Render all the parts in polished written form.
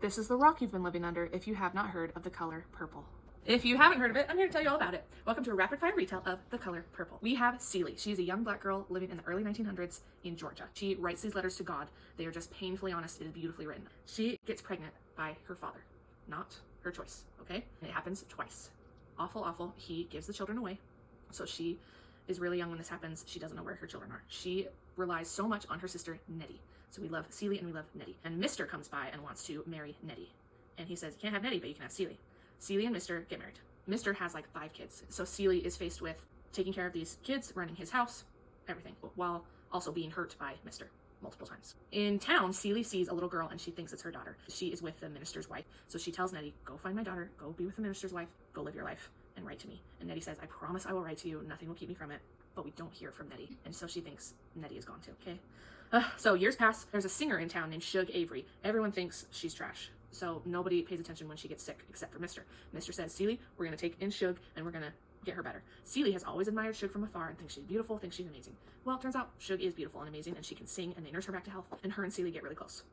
This is the rock you've been living under if you have not heard of the color purple. If you haven't heard of it, I'm here to tell you all about it. Welcome to a rapid fire retell of The Color Purple. We have Celie. She's a young black girl living in the early 1900s in Georgia. She writes these letters to God. They are just painfully honest. It is beautifully written. She gets pregnant by her father. Not her choice, okay? And it happens twice. Awful, awful. He gives the children away. So she is really young when this happens. She doesn't know where her children are. She relies so much on her sister, Nettie. So we love Celie and we love Nettie. And Mr. comes by and wants to marry Nettie. And he says, you can't have Nettie, but you can have Celie. Celie and Mr. get married. Mr. has like 5 kids. So Celie is faced with taking care of these kids, running his house, everything, while also being hurt by Mr. multiple times. In town, Celie sees a little girl and she thinks it's her daughter. She is with the minister's wife. So she tells Nettie, go find my daughter, go be with the minister's wife, go live your life and write to me. And Nettie says, I promise I will write to you. Nothing will keep me from it. But we don't hear from Nettie. And so she thinks Nettie is gone too, okay? So years pass. There's a singer in town named Shug Avery. Everyone thinks she's trash. So nobody pays attention when she gets sick except for Mr. Mr. says, Celie, we're going to take in Shug and we're going to get her better. Celie has always admired Shug from afar and thinks she's beautiful, thinks she's amazing. Well, it turns out Shug is beautiful and amazing and she can sing, and they nurse her back to health, and her and Celie get really close.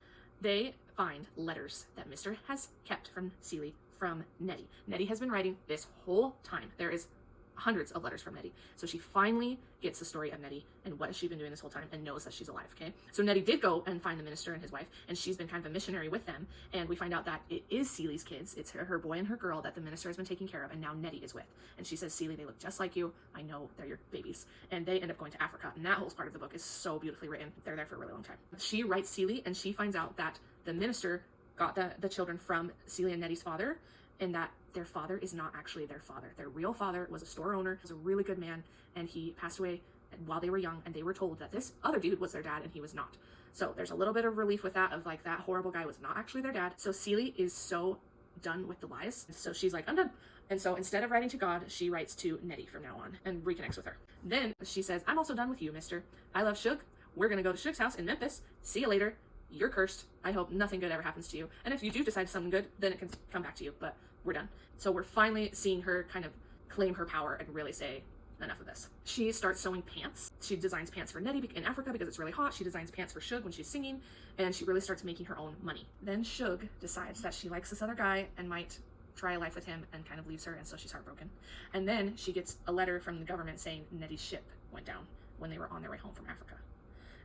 They find letters that Mr. has kept from Celie from Nettie. Nettie has been writing this whole time. There is hundreds of letters from Nettie. So she finally gets the story of Nettie and what she's been doing this whole time and knows that she's alive, okay? So Nettie did go and find the minister and his wife, and she's been kind of a missionary with them, and we find out that it is Celie's kids. It's her boy and her girl that the minister has been taking care of, and now Nettie is with. And she says, Celie, they look just like you. I know they're your babies. And they end up going to Africa, and that whole part of the book is so beautifully written. They're there for a really long time. She writes Celie, and she finds out that the minister got the children from Celie and Nettie's father, and that their father is not actually their father. Their real father was a store owner, was a really good man, and he passed away while they were young, and they were told that this other dude was their dad, and he was not. So there's a little bit of relief with that, of like, that horrible guy was not actually their dad. So Celie is so done with the lies. So she's like, I'm done. And so instead of writing to God, she writes to Nettie from now on and reconnects with her. Then she says, I'm also done with you, mister. I love Shug. We're gonna go to Shug's house in Memphis. See you later. You're cursed. I hope nothing good ever happens to you. And if you do decide something good, then it can come back to you, but we're done. So we're finally seeing her kind of claim her power and really say, enough of this. She starts sewing pants. She designs pants for Nettie in Africa because it's really hot. She designs pants for Shug when she's singing, and she really starts making her own money. Then Shug decides that she likes this other guy and might try a life with him, and kind of leaves her, and so she's heartbroken. And then she gets a letter from the government saying Nettie's ship went down when they were on their way home from Africa.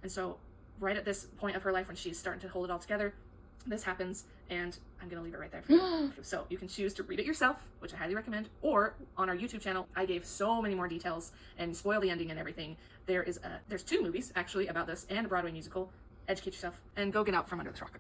And so right at this point of her life when she's starting to hold it all together, this happens, and I'm gonna leave it right there for you. So you can choose to read it yourself, which I highly recommend, or on our YouTube channel, I gave so many more details and spoil the ending and everything. There's 2 movies actually about this and a Broadway musical. Educate yourself and go get out from under this rock.